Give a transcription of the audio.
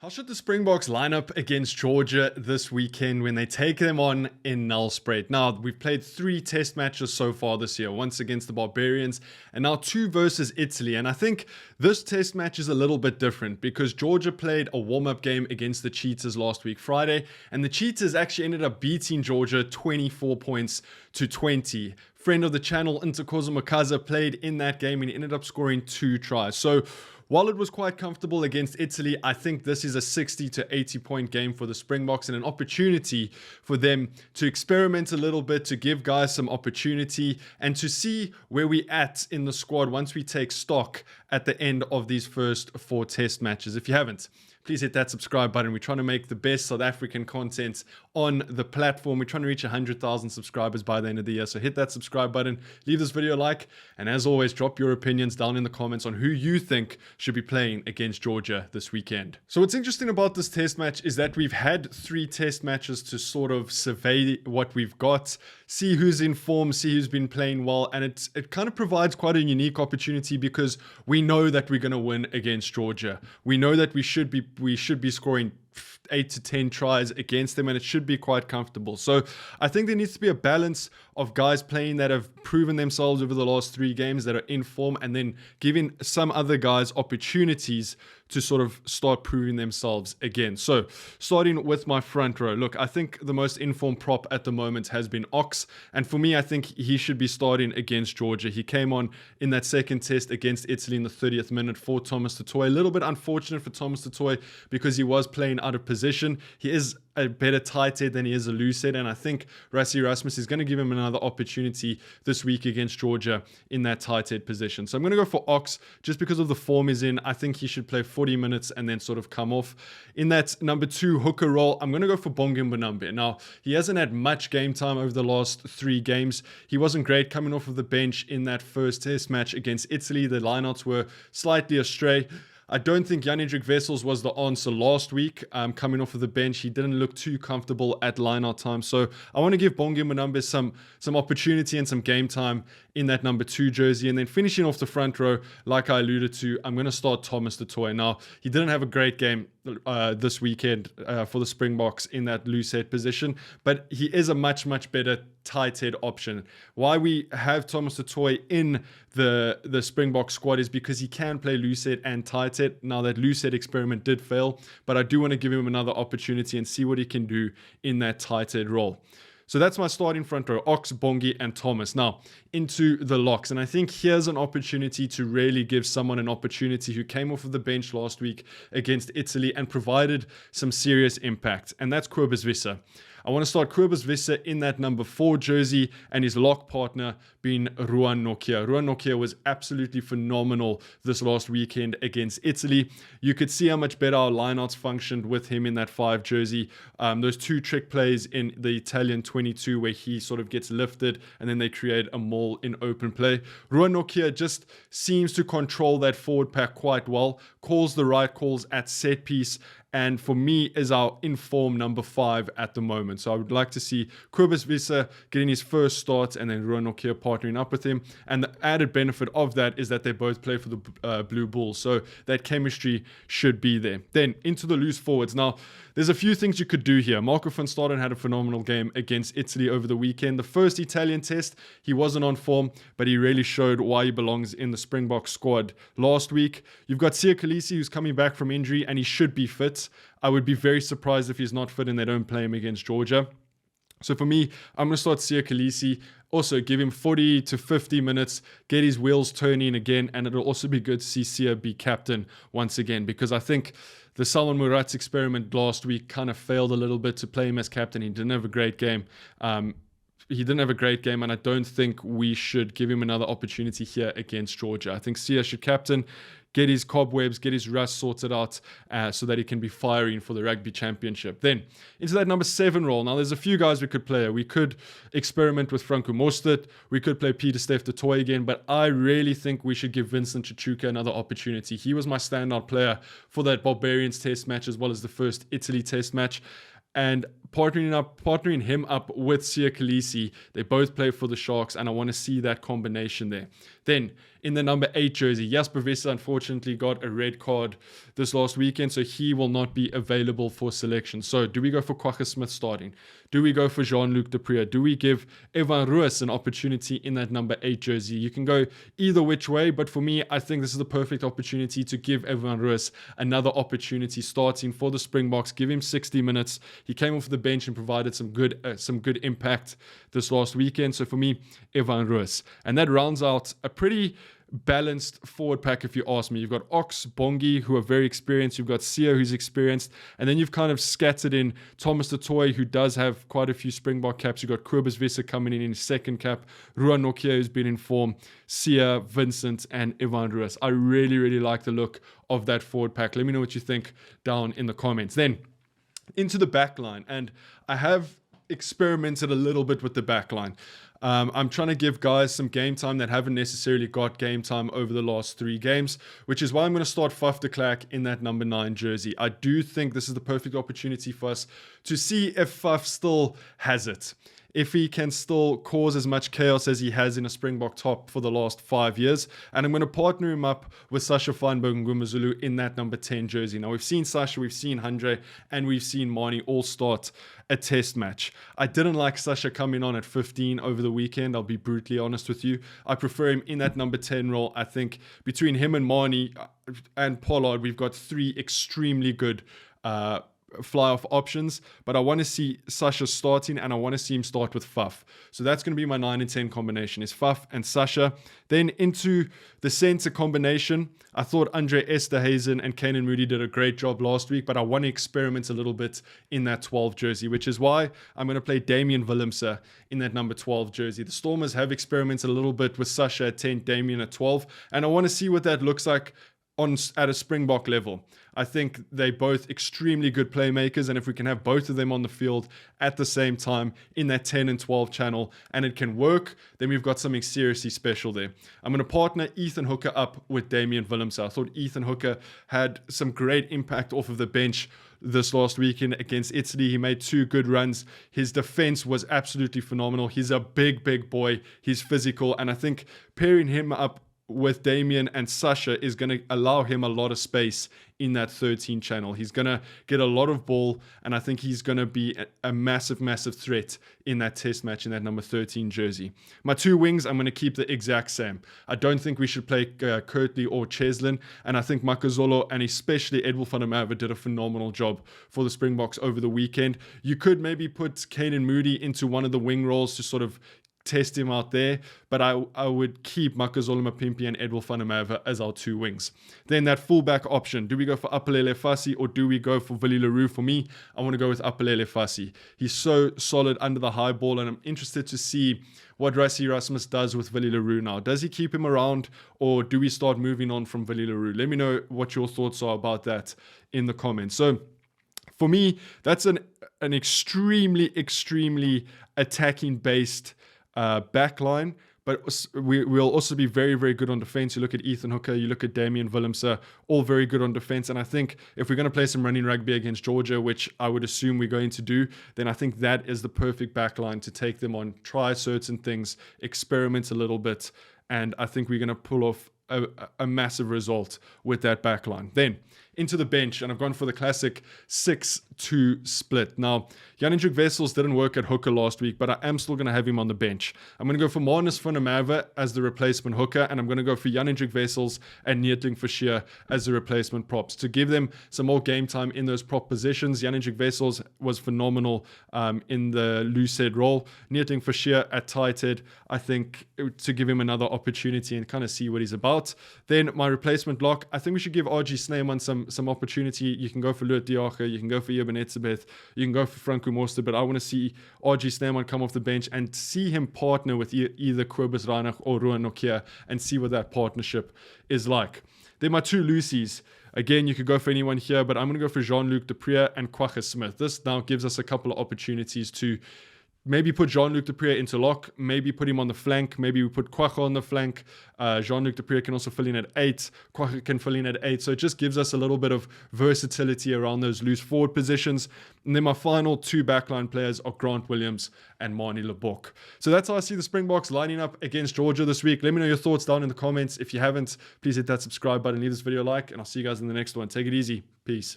How should the Springboks line up against Georgia this weekend when they take them on in Nelspruit? Now, we've played 3 test matches so far this year, once against the Barbarians and now 2 versus Italy. And I think this test match is a little bit different because Georgia played a warm-up game against the Cheetahs last week, Friday, and the Cheetahs actually ended up beating Georgia 24 points to 20. Friend of the channel, Ntokozo Makaza, played in that game and he ended up scoring 2 tries. So while it was quite comfortable against Italy, I think this is a 60 to 80 point game for the Springboks and an opportunity for them to experiment a little bit, to give guys some opportunity and to see where we're at in the squad once we take stock at the end of these first 4 test matches. If you haven't, please hit that subscribe button. We're trying to make the best South African content on the platform. We're trying to reach 100,000 subscribers by the end of the year. So hit that subscribe button, leave this video a like, and as always, drop your opinions down in the comments on who you think should be playing against Georgia this weekend. So what's interesting about this test match is that we've had 3 test matches to sort of survey what we've got, see who's in form, see who's been playing well, and it kind of provides quite a unique opportunity because we know that we're going to win against Georgia. We know that we should be scoring 8 to 10 tries against them, and it should be quite comfortable. So I think there needs to be a balance of guys playing that have proven themselves over the last 3 games that are in form, and then giving some other guys opportunities to sort of start proving themselves again. So starting with my front row, look, I think the most informed prop at the moment has been Ox, and for me, I think he should be starting against Georgia. He came on in that second test against Italy in the 30th minute for Thomas Tutoy. A little bit unfortunate for Thomas Tutoy because he was playing out of position. He is a better tight head than he is a loose head, and I think Rassie Erasmus is going to give him another opportunity this week against Georgia in that tight head position. So I'm going to go for Ox just because of the form he's in. I think he should play 40 minutes and then sort of come off. In that number 2 hooker role, I'm going to go for Bongi Mbonambe. Now, he hasn't had much game time over the last 3 games. He wasn't great coming off of the bench in that first test match against Italy. The lineouts were slightly astray. I don't think Jan-Hendrik Wessels was the answer last week. Coming off of the bench, he didn't look too comfortable at line-out time. So I want to give Bongi Mbonambe some opportunity and some game time in that number 2 jersey. And then finishing off the front row, like I alluded to, I'm going to start Thomas Tutoy. Now, he didn't have a great game this weekend for the Springboks in that loose head position, but he is a much better tight head option. Why we have Thomas Tutoy in the Springbok squad is because he can play loose head and tight head. Now, that loose head experiment did fail, but I do want to give him another opportunity and see what he can do in that tight head role. So that's my starting front row, Ox, Bongi, and Thomas. Now, into the locks. And I think here's an opportunity to really give someone an opportunity who came off of the bench last week against Italy and provided some serious impact. And that's Cobus Visser. I want to start Cobus Visser in that number 4 jersey and his lock partner being Ruan Nokia. Ruan Nokia was absolutely phenomenal this last weekend against Italy. You could see how much better our lineouts functioned with him in that 5 jersey. Those 2 trick plays in the Italian 22 where he sort of gets lifted and then they create a maul in open play. Ruan Nokia just seems to control that forward pack quite well, calls the right calls at set piece, and for me is our informed number 5 at the moment. So I would like to see Cobus Visser getting his first start and then Ruan Nokia partnering up with him. And the added benefit of that is that they both play for the Blue Bulls. So that chemistry should be there. Then into the loose forwards. Now, there's a few things you could do here. Marco van Staden had a phenomenal game against Italy over the weekend. The first Italian test, he wasn't on form, but he really showed why he belongs in the Springbok squad last week. You've got Siya Kolisi, who's coming back from injury, and he should be fit. I would be very surprised if he's not fit and they don't play him against Georgia. So for me, I'm going to start Siya Kolisi. Also, give him 40 to 50 minutes, get his wheels turning again, and it'll also be good to see Siya be captain once again, because I think the Salman Murat's experiment last week kind of failed a little bit to play him as captain. He didn't have a great game. And I don't think we should give him another opportunity here against Georgia. I think Siya should captain, get his cobwebs, get his rust sorted out so that he can be firing for the Rugby Championship. Then, into that number 7 role. Now, there's a few guys we could play. We could experiment with Franco Mostert. We could play Pieter-Steph du Toit again, but I really think we should give Vincent Chichuka another opportunity. He was my standout player for that Barbarians test match as well as the first Italy test match. And partnering him up with Sia Khaleesi. They both play for the Sharks, and I want to see that combination there. Then, in the number 8 jersey, Jasper Visser unfortunately got a red card this last weekend, so he will not be available for selection. So, do we go for Kwagga Smith starting? Do we go for Jean-Luc Depree? Do we give Evan Ruiz an opportunity in that number 8 jersey? You can go either which way, but for me, I think this is the perfect opportunity to give Evan Ruiz another opportunity starting for the Springboks. Give him 60 minutes. He came off the bench and provided some good impact this last weekend. So for me, Evan Ruiz. And that rounds out a pretty balanced forward pack, if you ask me. You've got Ox, Bongi, who are very experienced. You've got Sia, who's experienced. And then you've kind of scattered in Thomas du Toit, who does have quite a few Springbok caps. You've got Kobus Visser coming in his second cap. Ruan Nokia, who's been in form. Sia, Vincent, and Evan Ruiz. I really, really like the look of that forward pack. Let me know what you think down in the comments. Then, into the back line. And I have experimented a little bit with the back line. I'm trying to give guys some game time that haven't necessarily got game time over the last 3 games, which is why I'm going to start Faf de Klerk in that number 9 jersey. I do think this is the perfect opportunity for us to see if Faf still has it. If he can still cause as much chaos as he has in a Springbok top for the last 5 years. And I'm going to partner him up with Sasha Feinberg and Ngumazulu in that number 10 jersey. Now, we've seen Sasha, we've seen Andre, and we've seen Mani all start a test match. I didn't like Sasha coming on at 15 over the weekend. I'll be brutally honest with you. I prefer him in that number 10 role. I think between him and Mani and Pollard, we've got 3 extremely good fly-off options, but I want to see Sasha starting, and I want to see him start with Faf. So that's going to be my 9 and 10 combination, is Faf and Sasha. Then into the center combination, I thought Andre Esterhazen and Kanan Moody did a great job last week, but I want to experiment a little bit in that 12 jersey, which is why I'm going to play Damian Willemse in that number 12 jersey. The Stormers have experimented a little bit with Sasha at 10, Damian at 12, and I want to see what that looks like at a Springbok level. I think they're both extremely good playmakers, and if we can have both of them on the field at the same time in that 10 and 12 channel, and it can work, then we've got something seriously special there. I'm going to partner Ethan Hooker up with Damian Willemse. I thought Ethan Hooker had some great impact off of the bench this last weekend against Italy. He made 2 good runs. His defense was absolutely phenomenal. He's a big boy. He's physical, and I think pairing him up with Damian and Sasha is going to allow him a lot of space in that 13 channel. He's going to get a lot of ball, and I think he's going to be a massive threat in that test match in that number 13 jersey. My 2 wings, I'm going to keep the exact same. I don't think we should play Kirtley or Cheslin, and I think Makazolo and especially Edwin van der Merwe did a phenomenal job for the Springboks over the weekend. You could maybe put Kanan Moody into one of the wing roles to sort of test him out there, but I would keep Makazole Mapimpi and Edwin van der Merwe as our 2 wings. Then that fullback option, do we go for Apelele Fassi or do we go for Willie Leroux? For me, I want to go with Apelele Fassi. He's so solid under the high ball, and I'm interested to see what Rassie Erasmus does with Willie Leroux now. Does he keep him around, or do we start moving on from Willie Leroux? Let me know what your thoughts are about that in the comments. So for me, that's an extremely attacking based backline, but we'll also be very good on defense. You look at Ethan Hooker, you look at Damian Willemse, all very good on defense. And I think if we're going to play some running rugby against Georgia, which I would assume we're going to do, then I think that is the perfect backline to take them on, try certain things, experiment a little bit, and I think we're going to pull off a massive result with that backline. Then into the bench, and I've gone for the classic 6-2 split. Now, Jan-Hendrik Wessels didn't work at hooker last week, but I am still going to have him on the bench. I'm going to go for Marnus van der Merwe as the replacement hooker, and I'm going to go for Jan-Hendrik Wessels and Neertling Forshire as the replacement props to give them some more game time in those prop positions. Jan-Hendrik Wessels was phenomenal in the loose head role. Neertling Forshire at tight head, I think, to give him another opportunity and kind of see what he's about. Then my replacement lock, I think we should give RG Snyman some opportunity. You can go for Luat Diache, you can go for Eben Etzebeth, you can go for Franco Morster, but I want to see RG Snyman come off the bench and see him partner with either Kobus Reinach or Ruan Nokia and see what that partnership is like. Then my 2 Lucies. Again, you could go for anyone here, but I'm going to go for Jean-Luc Depree and Kwagga Smith. This now gives us a couple of opportunities to maybe put Jean-Luc Depree into lock, maybe put him on the flank, maybe we put Kwacha on the flank. Jean-Luc Depree can also fill in at 8, Kwacha can fill in at 8, so it just gives us a little bit of versatility around those loose forward positions. And then my final 2 backline players are Grant Williams and Manie Lebok. So that's how I see the Springboks lining up against Georgia this week. Let me know your thoughts down in the comments. If you haven't, please hit that subscribe button, leave this video a like, and I'll see you guys in the next one. Take it easy. Peace.